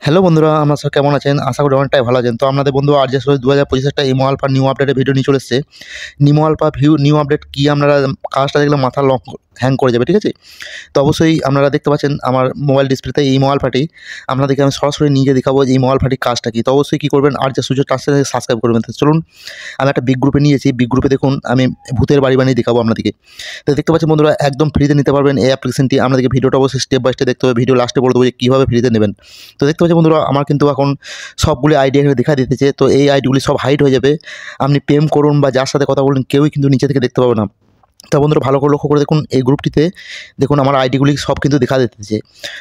Hello বন্ধুরা, আমরা সব কেমন আছেন? আশা করি অনেকটাই ভালো আছেন। তো আপনাদের বন্ধু RJ 2025 একটা ইমো আলফা নিউ আপডেটের ভিডিও নিয়ে চলে এসেছে। নিমো আলফা নিউ আপডেট কি আপনারা কাজটা দেখলে মাথা হ্যাং করে যাবে, ঠিক আছে? তো অবশ্যই আপনারা দেখতে পাচ্ছেন আমার মোবাইল ডিসপ্লেতে এই ইমো আলফাটি আপনাদেরকে আমি সরাসরি নিজে দেখাবো যে ইমো আলফাটির কাজটা কী। তো অবশ্যই কী করবেন, RJ সুযোগ চ্যানেলকে সাবস্ক্রাইব করবেন। তো চলুন আমি একটা বিগ গ্রুপে নিয়েছি। বিগ গ্রুপে দেখুন আমি ভূতের বাড়ি বানিয়ে দেখাবো আপনাদেরকে। তো দেখতে পাচ্ছেন বন্ধুরা, একদম ফ্রিতে নিতে পারবেন এই অ্যাপ্লিকেশনটি। আপনাদেরকে ভিডিওটা অবশ্যই স্টেপ বাই স্টেপ দেখতে হবে। ভিডিও লাস্টে বলে দেবো যে কীভাবে ফ্রিতে নেবেন। তো দেখতে পাচ্ছেন বন্ধুরা, আমার কিন্তু এখন সবগুলি আইডি এখানে দেখা দিতেছে। তো এই আইডিগুলি সব হাইড হয়ে যাবে। আপনি প্রেম করুন বা যার সাথে কথা বলুন, কেউই কিন্তু নিচে থেকে দেখতে পাবে না। তো বন্ধুরা ভালো করে লক্ষ্য করে দেখুন, এই গ্রুপটিতে দেখুন আমার আইডিগুলি সব কিন্তু দেখা দিতেছে।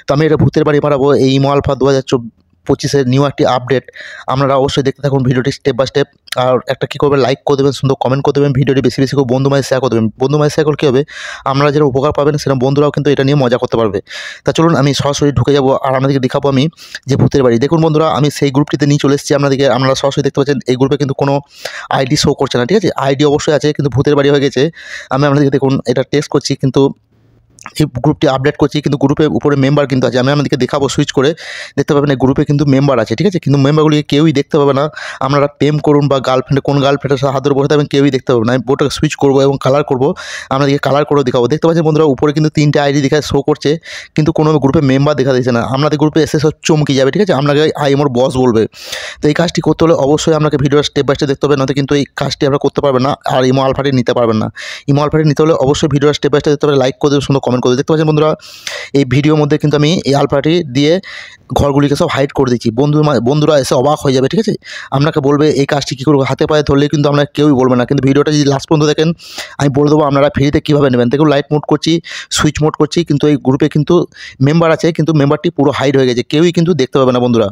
তো আমি এটা ভূতের বাড়ি মারাবো এই ইমো আলফা 2025-এর নিউ একটি আপডেট। আপনারা অবশ্যই দেখতে থাকুন ভিডিওটি স্টেপ বাই স্টেপ। আর একটা কী করবেন, লাইক করে দেবেন, সুন্দর কমেন্ট করে দেবেন, ভিডিওটি বেশি বেশি করে বন্ধু মাঝে শেয়ার করে দেবেন। বন্ধু মাঝে শেয়ার করলে কী হবে, আমরা যেটা উপকার পাবেন সেরকম বন্ধুরাও কিন্তু এটা নিয়ে মজা করতে পারবে। তা চলুন আমি সরাসরি ঢুকে যাবো আর আপনাদেরকে দেখাবো আমি যে ভূতের বাড়ি। দেখুন বন্ধুরা, আমি সেই গ্রুপটিতে নিয়ে চলে এসেছি আপনাদেরকে। আপনারা সরাসরি দেখতে পাচ্ছেন এই গ্রুপে কিন্তু কোনো আইডি শো করছে না, ঠিক আছে? আইডি অবশ্যই আছে কিন্তু ভূতের বাড়ি হয়ে গেছে। আমি আপনাদেরকে দেখুন এটা টেস্ট করছি, কিন্তু এই গ্রুপটি আপডেট করছি, কিন্তু গ্রুপের উপরে মেম্বার কিন্তু আছে। আমি আপনাদেরকে দেখাবো, সুইচ করে দেখতে পাবেন এই গ্রুপে কিন্তু মেম্বার আছে, ঠিক আছে? কিন্তু মেম্বারগুলিকে কেউই দেখতে পাবে না। আপনারা প্রেম করুন বা গার্লফ্রেন্ডে কোন গার্লফ্রেন্ডের সাথে হাত ধরে বসে থাকবেন, কেউই দেখতে পাবে না। আমি বোর্ডটাকে সুইচ করবো এবং কালার করবো, আপনাদেরকে কালার করেও দেখাবো। দেখতে পাচ্ছেন বন্ধুরা, উপরে কিন্তু 3টে আইডি দেখা শো করছে, কিন্তু কোনো গ্রুপে মেম্বার দেখা দিচ্ছে না। আপনাদের গ্রুপে এসে সব চমকে যাবে, ঠিক আছে? আপনাকে আমার বস বলবে। তো এই কাজটি করতে হলে অবশ্যই আপনাকে ভিডিওটা স্টেপ বাই স্টেপ দেখতে হবে, নয়তো কিন্তু এই কাজটি আপনারা করতে পারবেন না আর ইমো আলফাটি নিতে পারবেন না। ইমো আলফাটি নিতে হলে অবশ্যই ভিডিওটা স্টেপ বাই স্টেপ দেখতে হবে, লাইক করে দেবেন, সুন্দর কমেন্ট করে দেবেন। দেখতে পাচ্ছেন বন্ধুরা, এই ভিডিওর মধ্যে কিন্তু আমি এই আলফাটি দিয়ে ঘরগুলিকে সব হাইড করে দিচ্ছি। বন্ধুরা এসে অবাক হয়ে যাবে, ঠিক আছে? আপনাকে বলবে এই কাজটি কী করবো, হাতে পায়ে ধরলে কিন্তু আপনারা কেউই বলবে না। কিন্তু ভিডিওটা যদি লাস্ট পর্যন্ত দেখেন, আমি বলে দেবো আপনারা ফ্রিতে কীভাবে নেবেন। দেখুন লাইট মোড করছি, সুইচ মোড করছি, কিন্তু এই গ্রুপে কিন্তু মেম্বার আছে, কিন্তু মেম্বারটি পুরো হাইড হয়ে গেছে, কেউই কিন্তু দেখতে পাবে না বন্ধুরা।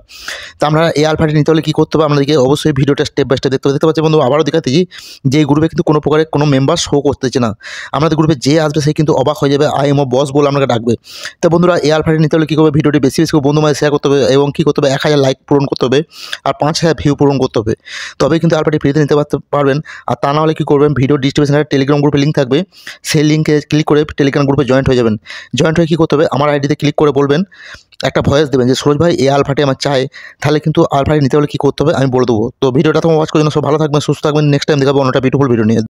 তো আমরা এই আলফাটি নিতে হলে কী করতে হবে, আপনাদেরকে অবশ্যই ভিডিওটা স্টেপ বাই স্টেপ দেখতে হবে। দেখতে পাচ্ছি বন্ধু, আবারও দেখাতেছি যে এই গ্রুপে কিন্তু কোনো প্রকারের কোনো মেম্বার শো করতেছে না। আমাদের গ্রুপে যে আসবে সে কিন্তু অবাক হয়ে যাবে, আইএমও বস বলে আপনাকে ডাকবে। তো বন্ধুরা এই আলফাটি নিতে হলে কী করবে, ভিডিওটি বেশি বেশি করে বন্ধু মাঝে শেয়ার করতে হবে এবং কী করতে হবে, 1000 লাইক পূরণ করতে হবে আর 5000 ভিউ পূরণ করতে হবে। তবে কিন্তু আলফাটি ফ্রিতে নিতে পারবেন। আর তা না হলে কী করবেন, ভিডিও ডিসক্রিপশনে টেলিগ্রাম গ্রুপে লিঙ্ক থাকবে, সেই লিঙ্কে ক্লিক করে টেলিগ্রাম গ্রুপে জয়েন্ট হয়ে যাবেন। জয়েন্ট হয়ে কী করতে হবে, আমার আইডিতে ক্লিক করে বলবেন, একটা ভয়েস দেবেন যে সুরজ ভাই এই আলফাটি আমার চাই। তাহলে কিন্তু আলফাটি নিতে হলে কী করতে হবে আমি বলে দেবো। তো ভিডিওটা তোমার ওয়াচ করার জন্য সব ভালো থাকবেন, সুস্থ থাকবেন। নেক্সট টাইম দেখাবো অন্যটা বিউটিফুল ভিডিও নিয়ে।